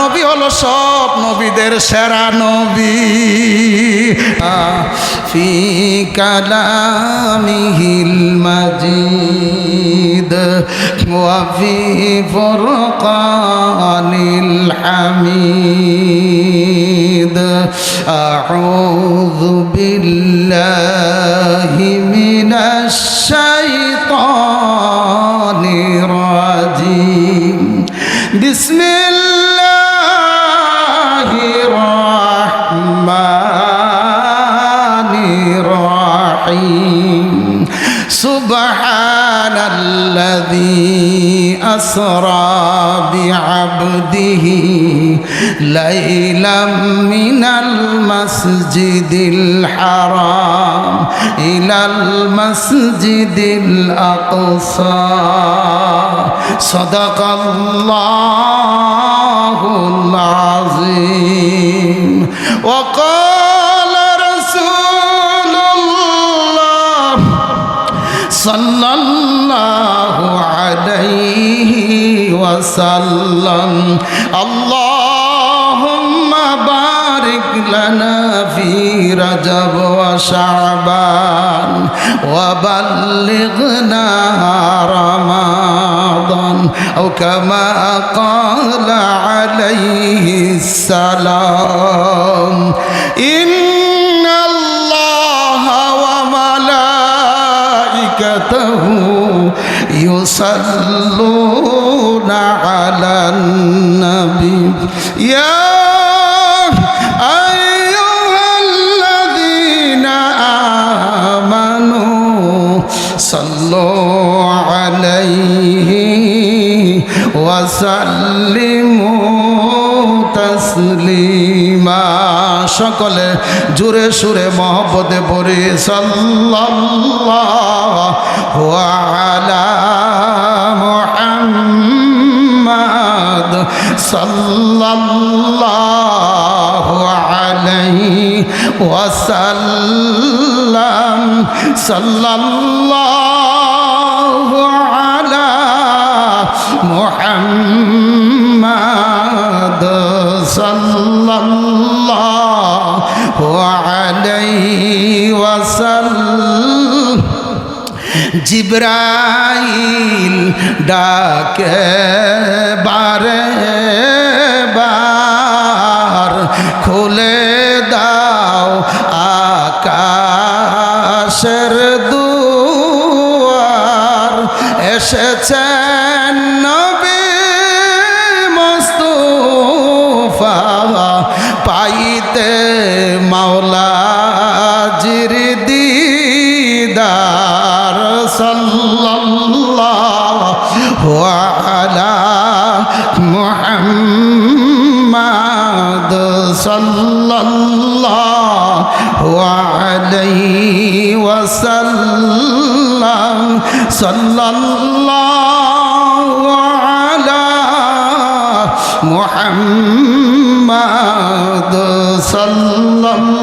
নবী হলো সব নবীদের সেরা নবী। ফি কালামিহিল মাজিদ ওয়া ফি ফুরকানিল হামিদ। আউযু বিল্লাহি মিনাশ শাইতানির রাজিম। বিসমিল্লাহির রাহমানির রাহিম। সুবহানাল্লাযী আসরা বিআবদিহি লাইলাম মিনাল মাসজিদিল হারাম ইলাল মাসজিদিল আকসা। সাদাকাল্লাহুল আযীম। ওয়া ক্বালা রাসূলুল্লাহ সাল্লাল্লাহু আলাইহি ওয়াসাল্লাম। আল্লাহুম্মা বারিক লানা ফি রাজব ওয়া শাবান ওয়া বাল্লিগনা রমাদান আও কামা ক্বালা আলাইহিস সালাম। ইন্নাল্লাহা ওয়া মালাইকাতাহু ইউসাল্লুনা আলান নবী ইয়া আইয়ুহাল্লাযীনা আমানু সাল্লু আলাইহি ওয়া সাল্লিমু তাসলিমা। সকলে জোরে সুরে মহব্বতে পড়ে সাল্লাল্লাহু আলা মুহাম্মাদ সাল্লাল্লাহু আলাইহি ওয়াসাল্লাম। সাল্লাল্লাহু আলা মুহাম্মাদ সাল্লাল্লাহু আলাইহি ওয়াসাল্লাম। জিবরাইল ডাকে বারে বার খুলে দাও আকাশের দুয়ার। এসেছেন নবী মুস্তাফা পাইতে মাওলাজির দিদার। সাল্লাল্লাহু আলা মুহাম্মাদ সাল্লাল্লাহু আলাইহি ওয়াসাল্লাম। সাল্লাল্লাহু আলা মুহাম্মাদ সাল্লাল্লাহু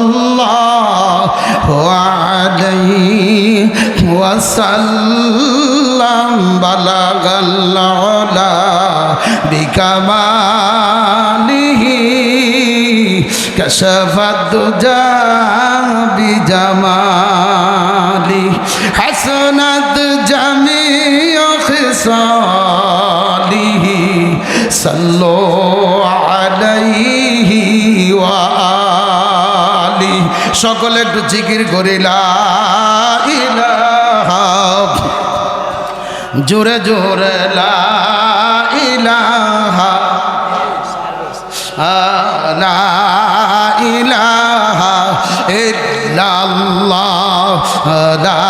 আলাইহি ওয়াসাল্লাম। বালাগাল উলা বিকামালিহি কাশাফাদ দুজা বিজামালি হাসনাত জামিউ খিসালিহি সাল্লু আলাইহি ওয়া আলি। সকলে একটু জিকির করে লা ইলাহা, জোরে জোরে লা ইলাহা লা ইলাহা ইল্লাল্লাহ লা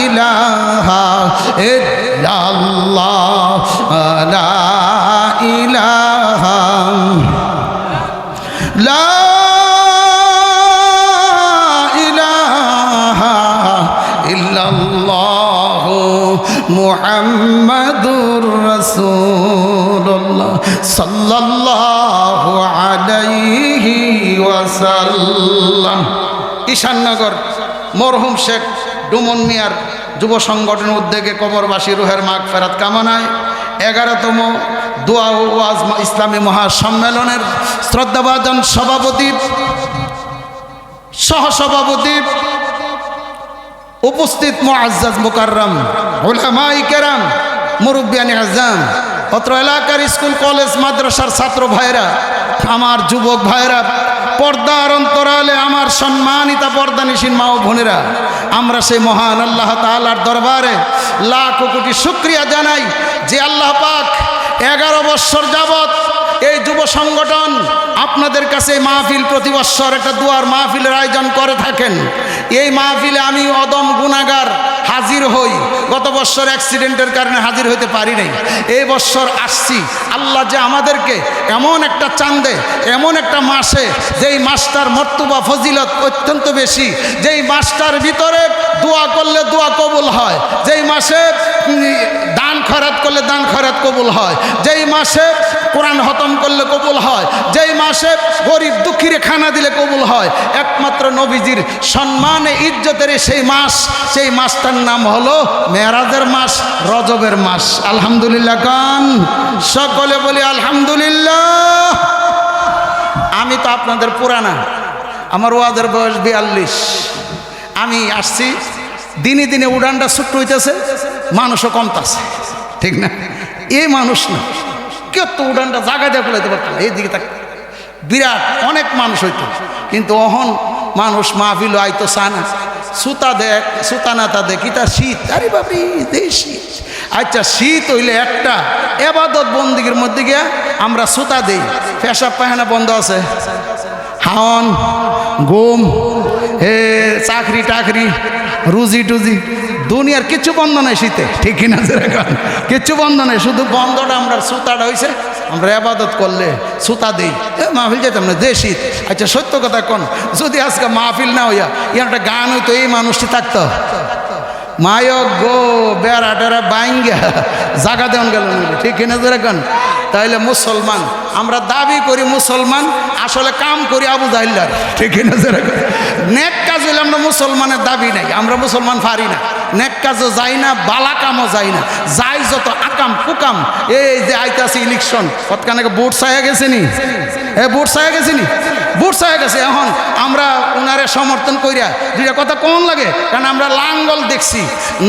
ইলাহা ইল্লাল্লাহ লা ইলাহা লা ইলাহা ইল্লাল্লাহ মুহাম্মাদুর রাসূলুল্লাহ সাল্লাল্লাহু আলাইহি ওয়াসাল্লাম। ঈশাননগর মরহুম শেখ ডুমন মিয়ার যুব সংগঠনের উদ্যোগে কবরবাসী রুহের মাগফিরাত কামনায় 11তম দোয়া ও ওয়াজ ইসলামী মহাসম্মেলনের শ্রদ্ধাভাজন সভাপতি, সহসভাপতি, উপস্থিত মুআজ্জাজ মুকাররম উলামায়ে কেরাম, মুরব্বিয়ানে আযম, অত্র এলাকার স্কুল কলেজ মাদ্রাসার ছাত্র ভাইরা, আমার যুবক ভাইরা, পর্দার অন্তরালে আমার সম্মানিতা পর্দানিসীন মা ও বোনেরা, আমরা সেই মহান আল্লাহ তাআলার দরবারে লাখ কোটি শুকরিয়া জানাই যে আল্লাহ পাক 11 বছর যাবত এই যুব সংগঠন আপনাদের কাছে মাহফিল প্রতি বছর একটা দুয়ার মাহফিলের আয়োজন করে থাকেন। এই মাহফিলে আমি অদম গুনাহগার হাজির হই, গত বছর অ্যাক্সিডেন্টের কারণে হাজির হতে পারি নাই। এই বছর আসছি, আল্লাহ যে আমাদেরকে এমন একটা চাঁদে, এমন একটা মাসে, যেই মাসটার মর্তবা ফজিলত অত্যন্ত বেশি, যেই মাসটার ভিতরে দোয়া করলে দোয়া কবুল হয়, যেই মাসে দান খয়রাত করলে দান খয়রাত কবুল হয়, যেই মাসে কোরআন খতম করলে কবুল হয়, যেই মাসে গরিব দুঃখীরে খানা দিলে কবুল হয়, একমাত্র নবীজির সম্মানে ইজ্জতের সেই মাস, সেই মাসটার নাম হলো মেরাজের মাস, রজবের মাস। আলহামদুলিল্লাহ গান সকলে বলি আলহামদুলিল্লাহ। আমি তো আপনাদের পুরানা, আমার ওয়াজের বয়স 42। আমি আসছি, দিনে দিনে উড়ানটা ছোট্ট হইতেছে, মানুষও কমতাছে, ঠিক না? এই মানুষ না, কেউ তো উড়ানটা জায়গা দিয়ে ফেলাইতে পারত না, এইদিকে তাক বিরাট অনেক মানুষ হইতো, কিন্তু অহন মানুষ মাহফিল আইতো চানা, সুতা দেখ সুতা নাতা দেখি তা শীত, আরে বাবরি দেই শীত। আচ্ছা শীত হইলে একটা এবাদত বন্দিগির মধ্যে গিয়া আমরা সুতা দেই, পেশাব পায়খানা বন্ধ আছে, হাওন ঘুম চাকরি টাকরি রুজি টুজি দুনিয়ার কিচ্ছু বন্ধ নেই শীতে, ঠিক কিনা? যেরকম কিচ্ছু বন্ধ নেই, শুধু বন্ধটা আমরা সুতাটা হয়েছে, আমরা আবাদত করলে সুতা দেই, মাহফিল যেতাম না দে শীত। আচ্ছা সত্য কথা কোন, যদি আজকে মাহফিল না হইয়া একটা গান হইতো, এই মানুষটি থাকতো মায়ক গো বেড়া টেরা বাইঙ্গা জাগা দেওয়ান গেল, ঠিক কিনা? যেরকম তাইলে মুসলমান আমরা দাবি করি মুসলমান, আসলে কাম করি আবু জাহিল্লার, ঠিক কিনা? যেরকম নেক কাজ হইলে আমরা মুসলমানের দাবি নাই, আমরা মুসলমান পারি না, নেক কাজও যাই না, বালা কামও যাই না, যাই যত আকাম কুকাম। এই যে আইতাছে ইলেকশন, কতখানে বুট ছায়া গেছে নি, বুট ছায়া গেছে নি, বুট ছায়া গেছে। এখন আমরা ওনারে সমর্থন করিয়া দুইটা কথা কোন লাগে, কারণ আমরা লাঙ্গল দেখছি,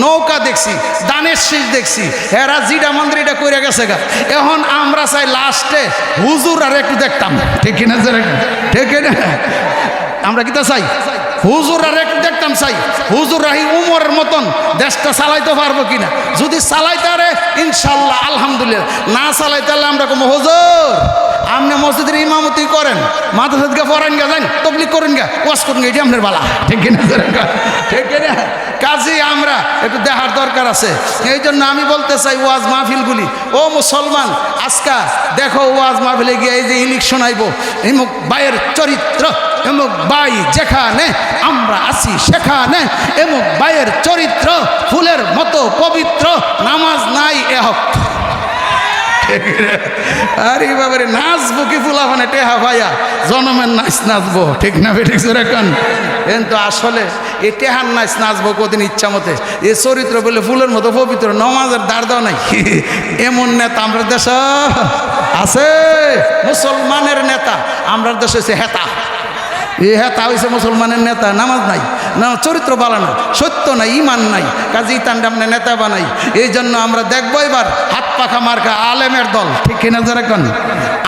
নৌকা দেখছি, দানের শীষ দেখছি, এরা জিডা মন্দিরটা কইরা গেছে গা। এখন আমরা চাই লাস্টে হুজুর আর একটু দেখতাম, ঠিক কিনা? ঠিক কিনা? আমরা কি তা চাই? হুজুর আর একটু দেখতাম চাই, হুজুর রাহি উমরের মতন দেশটা চালাইতে পারবো কিনা। যদি চালাইতে আরে ইনশাল্লাহ আলহামদুলিল্লাহ, না চালাইতে হলে আমরা কম হুজুর আপনি মসজিদের ইমামতি করেন, মাদ্রাসাকে পড়েন গা, যান তবলিগ করেন গা, ওয়াজ করেন গা, এটি আপনার বালা, ঠিক কিনা? ঠিক কিনা? কাজে আমরা একটু দেখার দরকার আছে। এই জন্য আমি বলতে চাই ওয়াজ মাহফিলগুলি, ও মুসলমান আজকা দেখো ওয়াজ মাহফিলে গিয়ে এই যে ইলেকশন আইব, এমুক বাইয়ের চরিত্র, এমুক বাই যেখানে আমরা আছি সেখানে এমুক বাইয়ের চরিত্র ফুলের মতো পবিত্র, নামাজ নাই এহক। আরে বাবারে নাচবো কি ফুলা মানে টেহা ভাইয়া জনমের নাচ নাচবো, ঠিক না? ঠিক এখন কিন্তু আসলে এই টেহার নাচ নাচবো কদিন ইচ্ছা মতে, এ চরিত্র বলে ফুলের মতো পবিত্র, নমাজের দাঁড় দাও নাই। এমন নেতা আমরা দেশ আছে, মুসলমানের নেতা আমরা দেশে হচ্ছে হেতা, এ হেতা হয়েছে মুসলমানের নেতা, নামাজ নাই না, চরিত্র বালা না, সত্য নাই, ইমান নাই, কাজী তান্ডে আমরা নেতা বানাই। এই জন্য আমরা দেখবো এবার হাত পাখা মার্কা আলেমের দল, ঠিক কিনা? যেরকম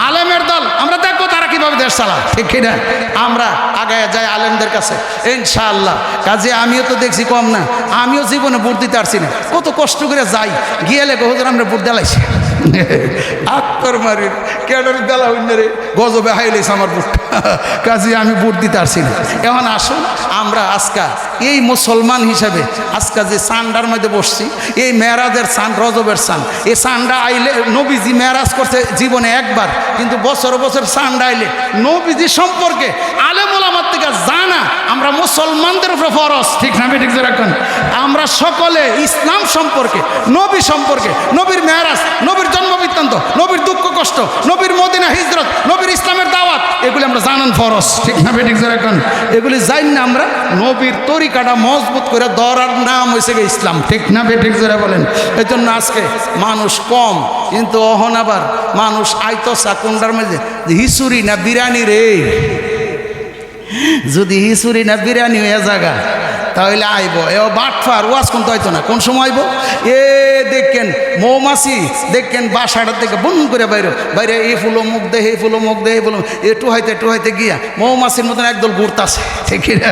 আলেমের দল আমরা দেখবো তারা কিভাবে দেশ চালা, ঠিক কিনা? আমরা আগায় যাই আলেমদের কাছে ইনশাআল্লাহ। কাজে আমিও তো দেখছি কম না, আমিও জীবনে ভোট দিতে পারছি না, কত কষ্ট করে যাই, গিয়ে লেগে হুজুর আমরা ভোট দেলাইছি, আত্মর মারি কেডার দেলা হইন রে, গজবে হাইলেছ আমার ভোট, কাজে আমি ভোট দিতে পারছি না। এখন আসুন আমরা আজকা এই মুসলমান হিসাবে আজকা যে সান্ডার মধ্যে বসছি, এই মেরাজের সান, রজবের সান, এই সান্ডা আইলে নবীজি মেরাজ করছে জীবনে একবার, কিন্তু বছর বছর সান্ডা আইলে নবীজি সম্পর্কে আলেম ওলামার থেকে জানা আমরা মুসলমানদের উপরে ফরজ, ঠিক না ঠিক যেরকম আমরা সকলে ইসলাম সম্পর্কে, নবী সম্পর্কে, নবীর মেরাজ, নবীর জন্ম বৃত্তান্ত, নবীর দুঃখ কষ্ট, নবীর মদিনা হিজরত, নবীর ইসলামের দাওয়াত, এগুলি আমরা জানান ফরজ, ঠিক না ঠিক যেরকম এগুলি জানি না আমরা নবীর তরিকাটা মজবুত করে ধরার নাম হয়েছে ইসলাম, ঠিক না ঠিক যেরা বলেন। এই জন্য আজকে মানুষ কম, কিন্তু অহন আবার মানুষ আইতো কোনটার মধ্যে হিসুরি না বিরিয়ানি রে, যদি হিসুরি না বিরিয়ানি হয়ে জায়গা তাহলে আইব এ বাটফার ওয়াজ কোন হয়তো না, কোন সময় আইব এ দেখেন মৌমাছি দেখেন বাসাটার থেকে বুন করে বাইরে বাইরে এই ফুলো মুখ দে, এই ফুলো মুখ দে, এই ফুলো একটু হইতে গিয়া মৌমাছির মতন একদল ঘুরতাছে, ঠিক না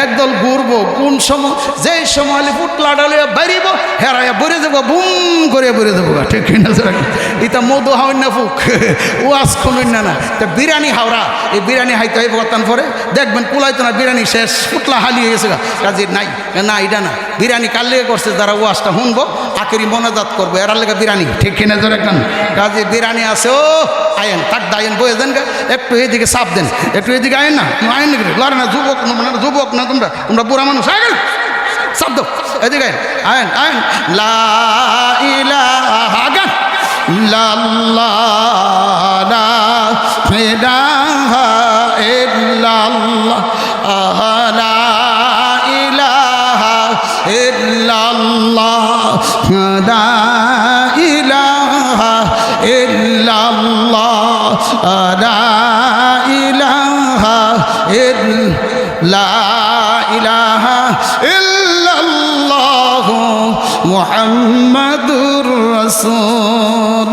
একদল ঘুরবো কোন সময়, যেই সময় ফুটলা ডালে বাইরিব হেরাইয়া বরে যাবো, বুম করে বরে যাবো, ঠিক না এটা মধু হাওয়াই না ফুক ওয়াজ শুনুন না তা বিরিয়ানি হাওড়া, এই বিরিয়ানি হাইতে হইব কতান পরে দেখবেন কুলাইতো না, বিরিয়ানি শেষ, ফুটলা হালিয়ে গেছে কাজে নাই না, এটা না বিরিয়ানি কার লেগে করছে, যারা ওয়াজটা শুনবো আখেরি মনাজাত করবো এরার লেগে বিরিয়ানি, ঠিক কিনা ধরে একদম কাজে বিরিয়ানি আছে ও আয়েন থাক দায়েন বয়ে দেন একটু এইদিকে চাপ দেন, একটু এইদিকে আয়েন না আয়েন নাকি লড়ে না, যুবক যুবক না তোমরা বুড়া মানুষ আগে চাপ দাও এদিকে আয়েন আয়েন লা ইলাহা ইল্লাল্লাহ লা ইলাহা ইল্লাল্লাহ লা ইলাহা ইল্লাল্লাহ লা ইলাহা ইল্লাল্লাহ লা ইলাহা লা ইলাহা ইল্লাল্লাহ মুহাম্মাদুর রাসূলুল্লাহ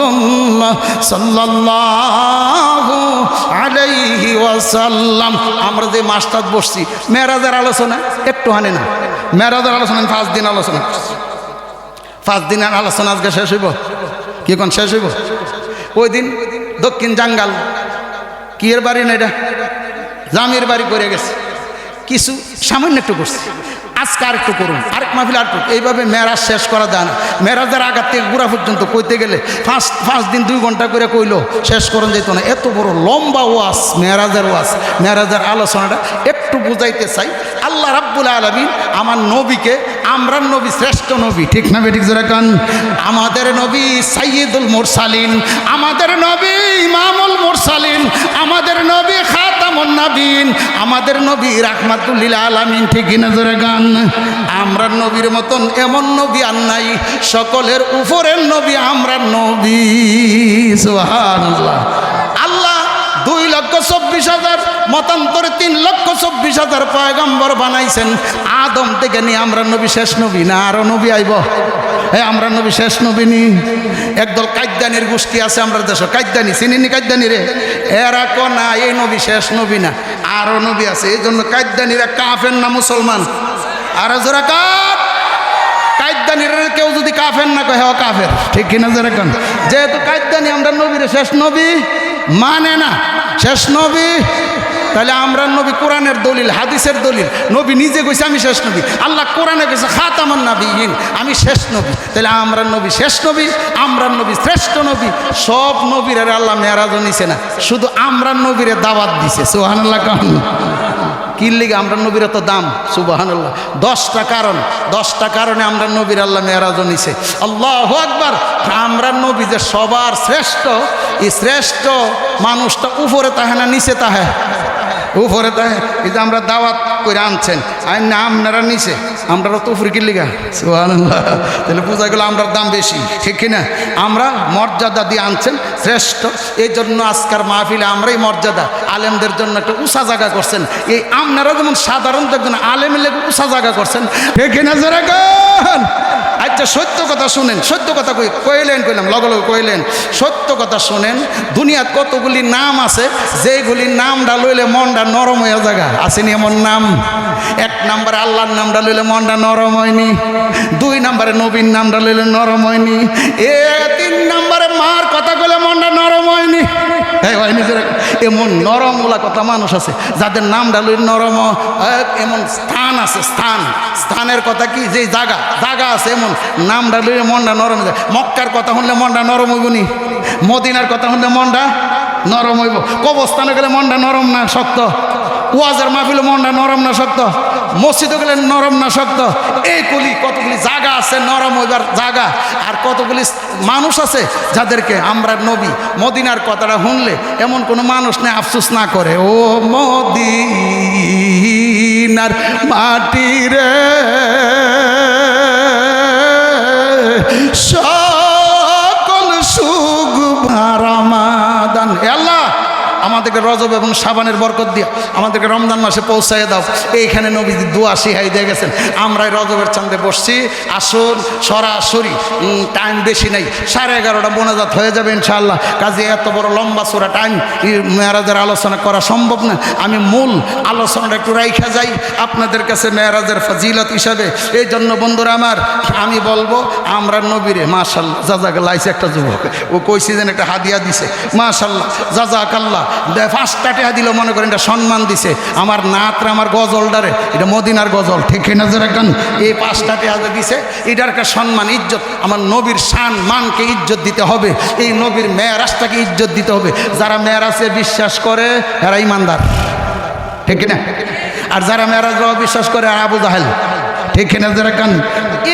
সাল্লাল্লাহু আলাইহি ওয়াসাল্লাম। আমরা যে মাসটাত বসছি মেরাজের আলোচনা একটু হানে না, মেরাজের আলোচনা 5 দিন আলোচনা, 5 দিনের আলোচনা আজকে শেষ হইব, কি কোন শেষ হইব? ওই দিন দক্ষিণ জাঙ্গাল কি এর বাড়ি না এটা জামির বাড়ি করে গেছে, কিছু সামান্য একটু করছে, আজকে আর একটু করুন, আরেক মাহফিল আর এইভাবে মেরাজ শেষ করা যায় না। মেরাজের আঘাত থেকে গুড়া পর্যন্ত কইতে গেলে 5 দিন 2 ঘন্টা করে কইলো শেষ করুন যেত না, এত বড় লম্বা ওয়াজ মেরাজের ওয়াজ, মেরাজের আলোচনাটা একটু বুঝাইতে চাই। আল্লাহ রাব্বুল আলামিন আমার নবীকে, আমরা নবী শ্রেষ্ঠ নবী, ঠিক না ঠিক জোরে কান, আমাদের নবী সাইয়্যিদুল মুরসালিন, আমাদের নবী ইমামুল মুরসালিন, আমাদের নবী খাতামুন নবীন, আমাদের নবী রাহমাতুল লিল আলামিন, ঠিক না জোরে গান। আমরা নবীর মতন এমন নবী আর নাই, সকলের উপরের নবী আমরা নবী, সুবহানাল্লাহ। আল্লাহ 2,24,000 মতান্তরে 3,24,000 পয়গম্বর বানাইছেন, আদম থেকে নিয়ে আমরা নবী শেষ নবী না আরো নবী আইব? হ্যাঁ আমরা নবী শেষ নবী নি। একদল কাদ্দানির গোষ্ঠী আছে আমরা দেশ, কাদ্দানি চিনিনি কাদ্দানি রে, এরা কো না এই নবী শেষ নবী না আরো নবী আছে, এই জন্য কাদ্দানিরা কাফের না মুসলমান? আর জোরা কাপ কাদ্দানির কেউ যদি কাফের না কয় হ্যাঁ কাফের, ঠিক কিনা জোরা কান? যেহেতু কাদ্দানি আমরা নবীর শেষ নবী মানে না, শেষ নবী তাহলে আমরা নবী কোরআনের দলিল, হাদিসের দলিল, নবী নিজে কইছে আমি শেষ নবী, আল্লাহ কোরআনে কইছে খাতামুন নাবিয়িন আমি শেষ নবী, তাহলে আমরা নবী শেষ নবী, আমরা নবী শ্রেষ্ঠ নবী। সব নবীর আল্লাহ মেরাজও নিছে না, শুধু আমরা নবীরে দাওয়াত দিছে, সুবহানাল্লাহ কান। কি লিগে আমরা নবীর এত দাম, সুবহানাল্লাহ। 10টা কারণ, 10টা কারণে আমরা নবীর আল্লাহ মেরাজও নিছে, আল্লাহু আকবার। আমরা নবী যে সবার শ্রেষ্ঠ, এই শ্রেষ্ঠ মানুষটা উপরে তাহে না নিচে তাহে? উপরে তাহে। এই যে আমরা দাওয়াত করে আনছেন আইন না আপনারা নিচে, আমরা তো উপরে কি লিগা, সুবহানাল্লাহ। তাহলে বোঝা গেল আমরার দাম বেশি, ঠিক কিনা? আমরা মর্যাদা দিয়ে আনছেন শ্রেষ্ঠ, এই জন্য আজকের মাহফিলে আমরাই মর্যাদা, আলেমদের জন্য একটা উঁচা জায়গা করছেন। এই আপনারা যেমন সাধারণত একজন আলেমের লেগে উঁচা জায়গা করছেন, ঠিক কিনা যারা গান? আচ্ছা সত্য কথা শুনেন, সত্য কথা কইলেন কইলাম লগে লগে কইলেন, সত্য কথা শুনেন। দুনিয়াত কতগুলি নাম আছে যেগুলির নামটা লইলে মনটা নরম হয়ে জায়গা, আসেনি এমন নাম? 1 নম্বরে আল্লাহর নামটা লইলে মনটা নরম হয়নি, 2 নম্বরে নবীর নামটা লইলে নরম হয়নি, 3 নম্বরে মার কথা কইলে মনটা নরম হয়নি। হয়নি এমন নরমগুলা কথা মানুষ আছে যাদের নামটা লইলে নরম, এমন স্থান আছে, স্থানের কথা কি যে জায়গা আছে এমন নামটা লইলে মনটা নরম যায়। মক্কার কথা শুনলে মনটা নরম হইব নি? মদিনার কথা শুনলে মনটা নরম হইব? কবরস্থানে গেলে মনটা নরম না শক্ত? ওয়াজের মাহফিল মনটা নরম না শক্ত, মসজিদে গেলে নরম না শক্ত, এই কলি কতগুলি জায়গা আছে নরম হইবার জায়গা, আর কতগুলি মানুষ আছে যাদেরকে আমরা নবী মদিনার কথাটা শুনলে এমন কোনো মানুষ নেই আফসোস না করে, ও মদিনার মাটি রে সকল সুখ রামাদান। আল্লাহ আমাদেরকে রজব এবং শাবানের বরকত দিয়া আমাদেরকে রমজান মাসে পৌঁছায় দাও। এইখানে নবীজি দোয়া শিখাই দিয়ে গেছেন। আমরা রজবের চাঁদে বসছি, আসুন সরাসরি, টাইম বেশি নেই, 11:30 মোনাজাত হয়ে যাবে ইনশাআল্লাহ। কাজে এত বড় লম্বা সুরা টাইম মেরাজের আলোচনা করা সম্ভব না। আমি মূল আলোচনাটা একটু রাইখা যাই আপনাদের কাছে মেরাজের ফজিলত হিসাবে। এই জন্য বন্ধুরা আমার, আমি বলবো আমরা নবীরে মাশাআল্লাহ জাযাকাল্লাহ, একটা যুবক ও কইছি যেন একটা হাদিয়া দিছে, মাশাআল্লাহ জাযাকাল্লাহ, 5টা টাকা দিল, মনে করেন এটা সম্মান দিছে। আমার নাতরা আমার গজলডারে, এটা মদিনার গজল, ঠিক না যারা গান, এই 5টা টাকা দিছে, এটার একটা সম্মান ইজ্জত। আমার নবীর শান মানকে ইজ্জত দিতে হবে, এই নবীর মেরাজটাকে ইজ্জত দিতে হবে। যারা মেরাজে বিশ্বাস করে এরা ইমানদার, ঠিক না? আর যারা মেরাজে বিশ্বাস করে আর আবু জাহেল, ঠিক না যারা গান।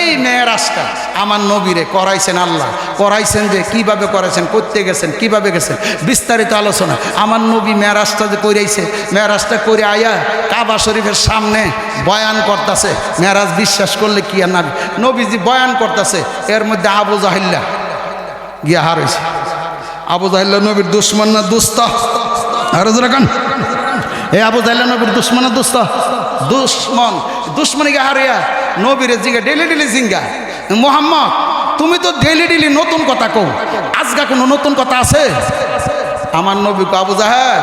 এই মেরাজটা আমার নবীরে করাইছেন আল্লাহ, করাইছেন যে কিভাবে করাইছেন, করতে গেছেন, কিভাবে গেছেন, বিস্তারিত আলোচনা। আমার নবী মেরাজটা যে করাইছে, মেরাজটা করে আয়া কাবা শরীফের সামনে বয়ান করতেছে। মেরাজ বিশ্বাস করলে কি আর না, নবীজি বয়ান করতেছে, এর মধ্যে আবু জাহিল্লা গিয়া হারাইছে। আবু জাহিল্লা নবীর দুশ্মন না দুস্ত? আর রাখান, এ আবু জাহিল্লা নবীর দুশ্মন না দুস্ত? দুশ্মন। দুশ্মনীকে হারিয়া নবীরে জিঙ্গা ডেলি ডেলি জিঙ্গা, মোহাম্মদ তুমি তো ডেলি ডেলি নতুন কথা কও, আজগা কোনো নতুন কথা আছে? আমার নবী কো, আবু জাহেল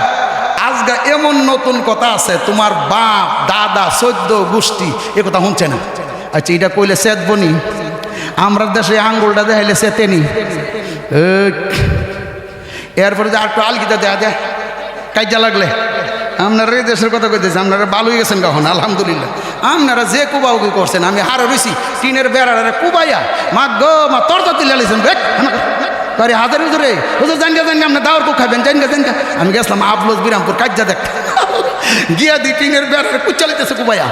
আজগা এমন নতুন কথা আছে তোমার বাপ দাদা 14 গোষ্ঠী এ কথা শুনছে না। আচ্ছা এটা কইলে চেতবনি? আমরা দেশে আঙ্গুলটা দেখাইলে চেতেনি। এরপরে যে আর একটু আলগিটা দেয়া দেয় কাজা লাগলে। আপনারা এই দেশের কথা কইতেছে, আপনারা ভালোই গেছেন কখন আলহামদুলিল্লাহ। আপনারা যে কুবাউকি করছেন, আমি হারো রইছি টিনের বেড়ারে কুবাইয়া মা গো মা তরজা তুলে লিছেন করে হাজার ভিতরে হুজুর জানগা জানগা আপনার দাওয়ার কো খাবেন জানগা জানগা। আমি গেছিলাম আবলোজ বিরামপুর কাজা দেখ, গিয়া দি টিনের বেড়ারে কুচালিতেছে কুবাইয়া,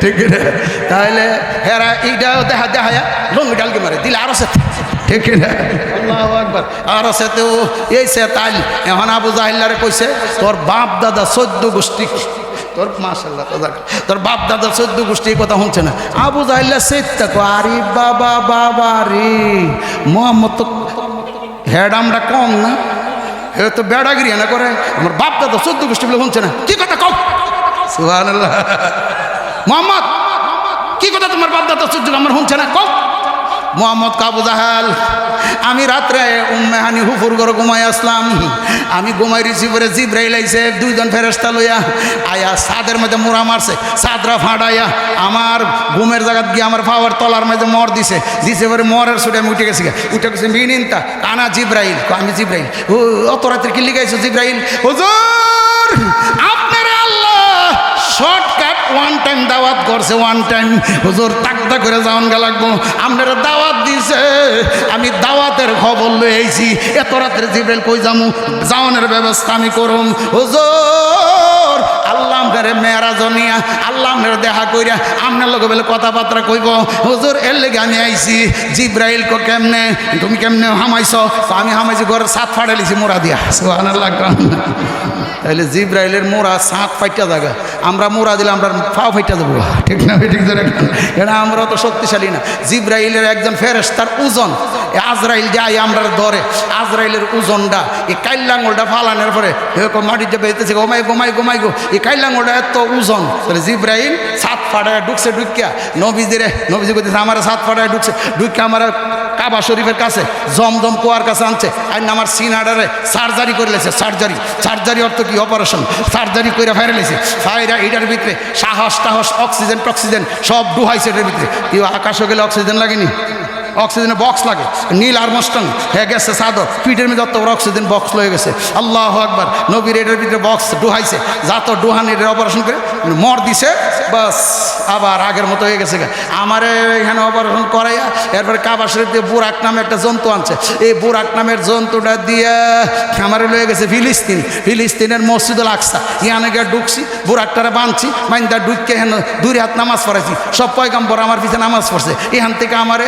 ঠিক না? তাহলে হেরা এইটাও দেখা দেখায়া লঙ্গি ডালকে মারে দিলে আরো সে, ঠিক না? আল্লাহু আকবার। আর সেতেও এই সে তাইল এখন আবু জাহিল্লারে কইছে তোর বাপ দাদা 14 গোষ্ঠী, তোর মাশাআল্লাহ তোর বাপ দাদা 14 গোষ্ঠী কথা শুনছে না। আবু জাহিল্লা সেটা কো, আরে বাবা বাবা রে, মোহাম্মদ তো হেড আমরা কম না, এ তো বেড়াগিরি না করে, আমার বাপ দাদা 14 গোষ্ঠী বলে শুনছে না, কি কথা কও? সুবহানাল্লাহ। মোহাম্মদ কি কথা তোমার বাপ দাদা 14 আমার শুনছে না, কও? মোহাম্মদ আবু জাহেল, আমি রাত্রে উম্মে হানি হুফুর করে ঘুমাই আসলাম। আমি ঘুমাই রিসিভ করে জিব্রাইল আইছে 2 জন ফেরেশতা লইয়া আয়া ছাদের মধ্যে মোড়া মারছে, চাদরা ফাঁড়াইয়া আমার ঘুমের জায়গাত গিয়ে আমার পাওয়ার তলার মধ্যে মর দিছে পরে মরের ছুটে আমি উঠে গেছি। মিনিনতা কানা জিব্রাইল, আমি জিব্রাইল। ও অত রাত্রে কি লিখাইছো জিব্রাইল? হুজুর আপনার আল্লাহ শর্টকাট ওয়ান টাইম দাওয়াত করছে, ওয়ান টাইম হুজুর তাকদা করে যাওয়ান গা লাগবো, আপনারা দাওয়াত দিছে, আমি দাওয়াতের খবর লই আইছি। এত রাত্রে জিব্রাইল কই যামু, যাওয়ানের ব্যবস্থা আমি করুম। হুজুর আল্লাহ আপনারে মেরাজ নিয়া আল্লাহ আপনার দেখা কইরা আপনার লগে বলে কথাবার্তা কইব। হুজুর এর লেগে আমি আইছি। জিব্রাইল কো কেমনে তুমি কেমনে হামাইছ? আমি হামাইছি ঘরের ছাদ ফাড়াইছি মোড়া দিয়া। সুবহানাল্লাহ। তাহলে জিব্রাইলের মোড়া ছাদ ফাইটা জায়গা, আমরা মোড়া দিলে আমরা ফাও ফাইটা দেবো, ঠিক না? ঠিক এটা আমরা তো শক্তিশালী না। জিব্রাইলের একজন ফেরেশতার ওজন, আজরাইল যাই আমরা ধরে, আজরাইলের ওজনটা এই কাইল্লাঙ্গলটা ফালানোর পরে এরকম মাটির যে বেঁচেছে গোমাই গোমাই গোমাই গো, এই কাইল্লাঙ্গলটা এত ওজন। তাহলে জিব্রাইল ছাদ ফাটায় ঢুকছে, ঢুকিয়া নবীজি কইতেছে আমার ছাদ ফাটায় ঢুকছে, ঢুকিয়া আমার কাবা শরীফের কাছে জমজম কুয়ার কাছে আনছে, আর আমার সিনাডারে সার্জারি করে লেছে। সার্জারি অর্থ কি? অপারেশন। সার্জারি করে ফাইরে লেছে, ফাইরা এটার ভিতরে সাহস টাহস অক্সিজেন টক্সিজেন সব ডুহাইছে এটার ভিতরে। কেউ আকাশও গেলে অক্সিজেন লাগেনি, অক্সিজেনের বক্স লাগে নীল আর্মস্ট্রং হয়ে গেছে সাদর পিঠের মধ্যে যত অক্সিজেন বক্স লয়ে গেছে আল্লাহ আকবার নবীর এটার ভিতরে বক্স ডুহাইছে যত ডুহান এটার অপারেশন করে মর দিছে বাস আবার আগের মতো হয়ে গেছে আমার এখানে অপারেশন করাইয়া এরপরে কাবা শরীফ দিয়ে বুরাক নামে একটা জন্তু আনছে এই বুরাক নামের জন্তুটা দিয়ে আমার লয়ে গেছে ফিলিস্তিনের মসজিদুল আকসা ইয়ানে গিয়ে ঢুকছি বুরাকটারে বাঁধছি বাইন্দা ঢুককে হেন 2 হাত নামাজ পড়াইছি সব পয়গাম্বর আমার পিছনে নামাজ পড়ছে এখান থেকে আমারে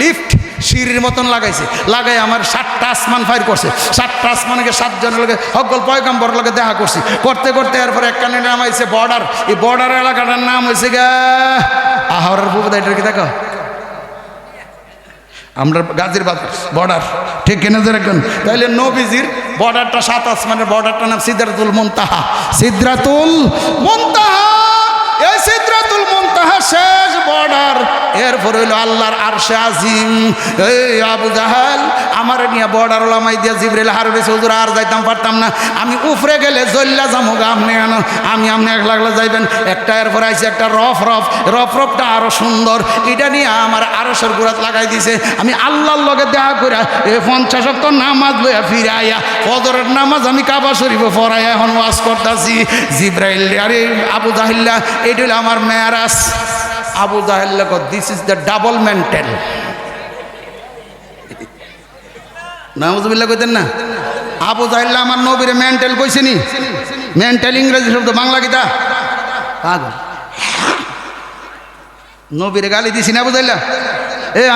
লিফট সিঁড়ির মতন লাগাইছে লাগাই আমার 7টা আসমান ফায়ার করছে 7টা আসমানকে 7 জনের লগে সকল পয়গাম্বর লগে দেখা করছি করতে করতে এরপরে একখানে নামাইছে বর্ডার এই বর্ডার এলাকাটার নাম হয়েছে গা আহরের বুবদা এটার কি দেখো আমরা গাজীর বাজার বর্ডার ঠিক কিনা দেখুন তাইলে নবীজির বর্ডারটা 7 আসমানের বর্ডারটার নাম সিদরাতুল মুনতাহা এই সিদরাতুল মুনতাহা শেষ বর্ডার এরপরে হইল আল্লাহর আরশে আজিম এই আবু জাহাল আমার নিয়ে বর্ডার ওলামাই দিয়া জিবরাইল হারবেছে হুজুর আর যাইতাম পারতাম না আমি উফরে গেলে জল্লা যামুগা আপনি আনো আমি একলা একলা যাইবেন একটা এরপরে আইছে একটা রফটা আরো সুন্দর এটা নিয়ে আমার আরশের গোড়াত লাগাই দিছে আমি আল্লাহর লগে দেখা করে এই 50 ওয়াক্ত নামাজ লইয়া ফিরে আইয়া ফজরের নামাজ আমি কাবা শরীফে পড়াইয়া এখন ওয়াজ করতাছি জিবরাইল আরে আবু জাহিল্লা এটা হলো আমার মেরাজ আবু জাহেল this is the double mental নাউজুবিল্লাহ কইতেন না আবু জাহেল আমার নবীরে মেন্টাল কইছেনি মেন্টাল ইংরেজি শব্দ বাংলা কিতা পাগল নবীরে গালি দিছি না আবু জাহেল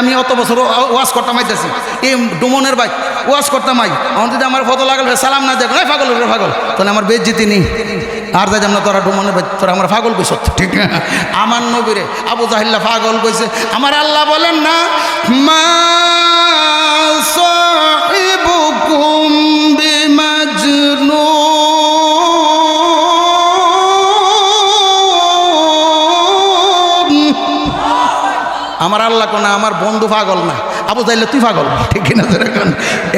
আমি অত বছর ওয়াজ করতাম আইতেছি এই ডুমনের ভাই ওয়াজ করতাম আই আমার যদি আমার ফটো লাগাল সালাম না দেখ পাগল পাগল তাহলে আমার বেজ্জিতি নেই আর যাই না তোরা ডুমনের ভাই তোরা আমার পাগল কইস ঠিক না আমার নবীরে আবু জাহিল্লা পাগল কইছে আমার আল্লাহ বলেন না মা সাহিবুকুম বিমাজনুন আমার আল্লাহ কোন আমার বন্ধু পাগল না আবু জাইলে তুই পাগল ঠিক কিনা এখন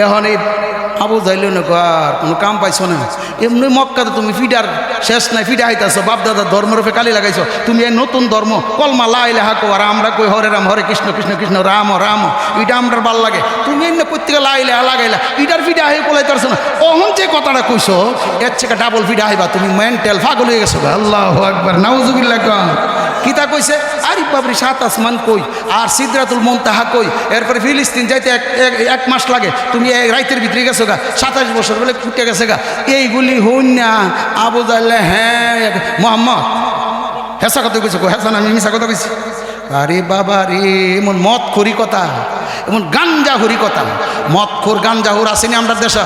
এখন এই আবু জাইলে না আর কোনো কাম পাইছো না এমনি মক্কাতে তুমি ফিডার শেষ নাই ফিডা আইতাছো বাপ দাদা ধর্মরূপে কালি লাগাইছো তুমি এই নতুন ধর্ম কলমা লা ইলাহা কো আর আমরা কই হরে রাম হরে কৃষ্ণ কৃষ্ণ কৃষ্ণ রাম রাম এটা আমরা ভাল লাগে তুমি এমনি প্রত্যেকে লা ইলাহা লাগাইলা ইটার ফিডা হয়ে কোলাই পারছো না অহন যে কথাটা কইছো এর থেকে ডাবল ফিডা হইবা তুমি মেন্টাল পাগল হয়ে গেছো আল্লাহু আকবার নাউজুবিল্লাহ কিতা কইছে আরে বাবরি 7 আসমান কই আর সিদরাতুল মুনতাহা কই এরপরে ফিলিস্তিন যাইতে এক মাস লাগে তুমি এক রাইতের ভিতরে গেছো গা 27 বছর বলে ফুটে গেছে গা এইগুলি হইন না আবু জাহেল হ্যাঁ মোহাম্মদ হেসা কথা কইছো হেসা না আমি মিছা কথা কইছি আরে বাবা রে এমন মদ খড়ি কথা এমন গাঞ্জা হরি কথা মদ খোর গাঞ্জা হুর আসেনি আমরা দেশে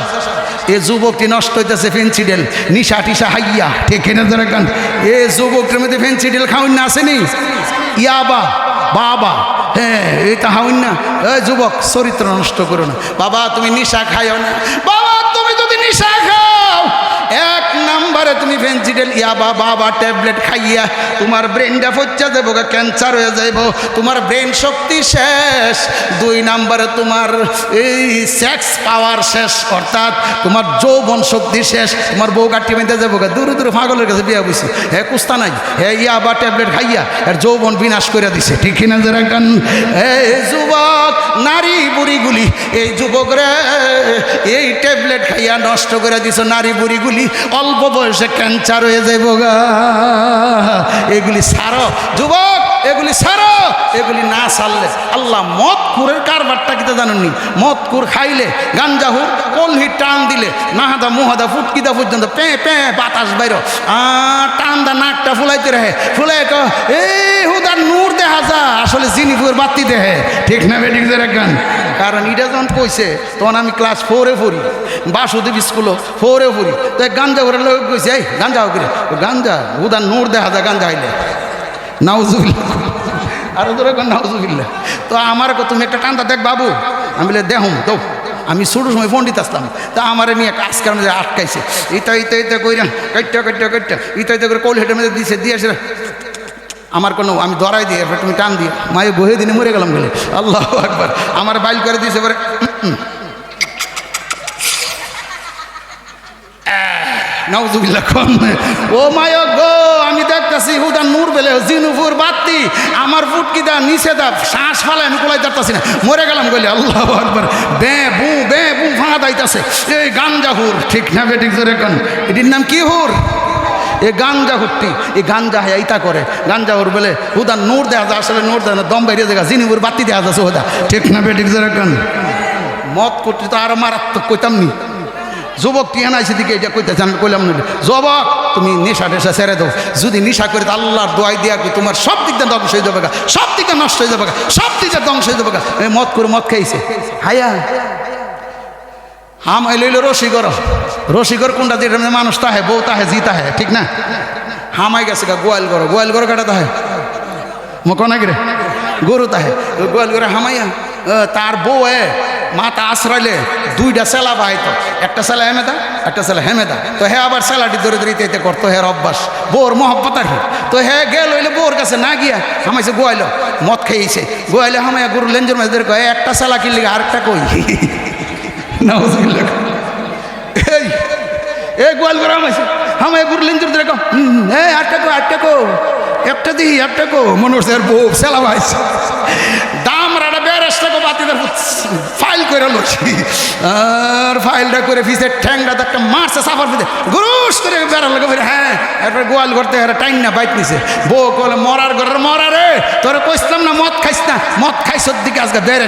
এ যুবকটি নষ্ট হইতেছে ফেন্সিডেল নিশা টিশা হাইয়া ঠিক কিনা দেখেন এ যুবকটির মধ্যে ফেন্সিডেল খাওয়ান না আসেনি ইয়াবা বাবা হ্যাঁ এটা হাউন না এই যুবক চরিত্র নষ্ট করো না বাবা তুমি নিশা খাইও না বাবা তুমি যদি নিশা খাও 1 নম্বরে তুমি ফেন্সিডেল ইয়াবা বাবা ট্যাবলেট খাইয়া তোমার ব্রেনটা ফচ্চা যাবো ক্যান্সার হয়ে যাইব তোমার ব্রেন শক্তি শেষ 2 নম্বরে তোমার এই সেক্স পাওয়ার শেষ অর্থাৎ তোমার যৌবন শক্তি শেষ তোমার বউ কাটি বেঁধে যাবো দূরে দূরে পাগলের কাছে বিয়া বুঝছি হে কুস্তা নাই হে ইয়াবা ট্যাবলেট খাইয়া এর যৌবন বিনাশ করে দিছে ঠিক কিনা যারা কান এই যুবক নারী বুড়িগুলি এই যুবক রে এই ট্যাবলেট খাইয়া নষ্ট করে দিছ নারী বুড়িগুলি অল্প বয়সে ক্যান্সার হয়ে যাইব গা এগুলি সারো যুবক এগুলি সারো এগুলি না সারলে আল্লাহ মদ খুরের কারবারটা কিতা জানেননি মদ খুর খাইলে গাঞ্জাহুর কলহি টান দিলে নাহাদা মুহাদা ফুটকিদা পর্যন্ত পে পে বাতাস বাইর টান দা নাকটা ফুলাইতে রহে ফুলাই এই হুদার নূর দেখা যা আসলে জিনিপুর বাতি দেহে ঠিক না বেঠিক গান কারণ এটা যখন কইছে তখন আমি ক্লাস 4-এ পড়ি বাসুদেব স্কুলও 4-এ পড়ি তো গাঞ্জা ঘরের লোক কইছে এই গাঞ্জা করে গাঞ্জা হুদার নূর দেখা যায় গাঞ্জা আইলে নাউজুবিল্লাহ আরো ধরে নাউজুবিল্লাহ তো আমার তুমি একটা টান্দা দেখ বাবু আমি বলে দেখুন তো আমি ছোটো সময় পণ্ডিত আসলাম তা আমার নিয়ে আজকের মধ্যে আটকাইছে ইতা কইরা কাইটা ইতা করে কোল হেঁটে মেঝে দিয়েছে দিয়েছে আমার কোনো আমি ধরাই দিয়ে এবার তুমি টান দিয়ে মায়ে বহে দিনে মরে গেলাম বলে আল্লাহ একবার আমার বাইল করে দিয়েছে এবারে নাউজুবিল্লাহ ও মায় গো আমি দেখতে যাইতাছি হুদা নূর বেলে জিনুপুর বাত্তি আমার ফুটকি দা নিচে দা শ্বাস ফালে আমি কোলাই যাইতাছি না মরে গেলাম গলি আল্লাহু আকবার বে বু ফাঁকা দাইতাছে এই গাঞ্জা হুর ঠিক না বেঠিক জোরে কোন এটির নাম কি হুর এ গাঞ্জা হুট্টি এই গাঞ্জা হ্যাঁ এইটা করে গাঞ্জা হুর বলে হুদা নূর দেওয়া যায় আসলে নূর দেয় না দম বাইরে দেখা জিনুপুর বাত্তি দেওয়া যাচ্ছে হুদা ঠিক না বেঠিক জোরে কোন মদ করতে তো আর মারাত্মক কইতাম নি যুবক টিয়া নাইছে দিকে এটা কইতেছে আমি কইলাম না যুবক তুমি নেশা টেশা ছেড়ে দাও যদি নেশা করে আল্লাহর দোয়াই দিয়া তোমার সব দিক দিয়ে ধ্বংস হয়ে যাবে সব দিকে নষ্ট হয়ে যাবে সব দিকে ধ্বংস হয়ে যাবে মদ করে মদ খাইছে হাইয়া হাম লইল রসিগর কোনটা যেটা মানুষ তাহে বউ তাহে জি তাহে ঠিক না হামাই গেছে গোয়াল গরো কাটা তাহে মনে রে গরু তাহে গোয়াল গরো হামাইয়া তার বউ মাথা আশ্রাইলে দুইটা সেলা বাহাইতো একটা সেলা হেমেদা একটা সেলা হেমেদা তো হ্যাঁ আবার সেলাটি ধরে ধরে ইতে করতো হ্যাঁ অভ্যাস বোর মহব্বত আর তো হ্যাঁ গেল হইলে বোর কাছে না গিয়া হামাইছে গোয়াইলো মদ খেয়েছে গোয়াইলে হামাইয়া গরু লেঞ্জুর মাছ ধরে কয় একটা সেলা কিনলে আরেকটা কই এই গোয়াল করে হামাইছে হামাইয়া গরু লেঞ্জুর ধরে কো হ্যাঁ আটটা কো একটা দিই একটা কো মনে হচ্ছে আর বউ সেলা বাহাইছে দাম রাড়া বেরেস্তাকে বাতিদের ফাইল করে লছি আর ফাইলটা করে ফিসে ঠ্যাংটা একটা মারছে সাফার ফিতে গুরুস করে বেড়া লাগে হ্যাঁ একবার গোয়াল করতে টাইম না বাইক নিছে বউ কলে মরার ঘরের মরা রে তোরা কইছিলাম না মদ খাইস না মদ খাইছ দিকে আজকে বেড়ে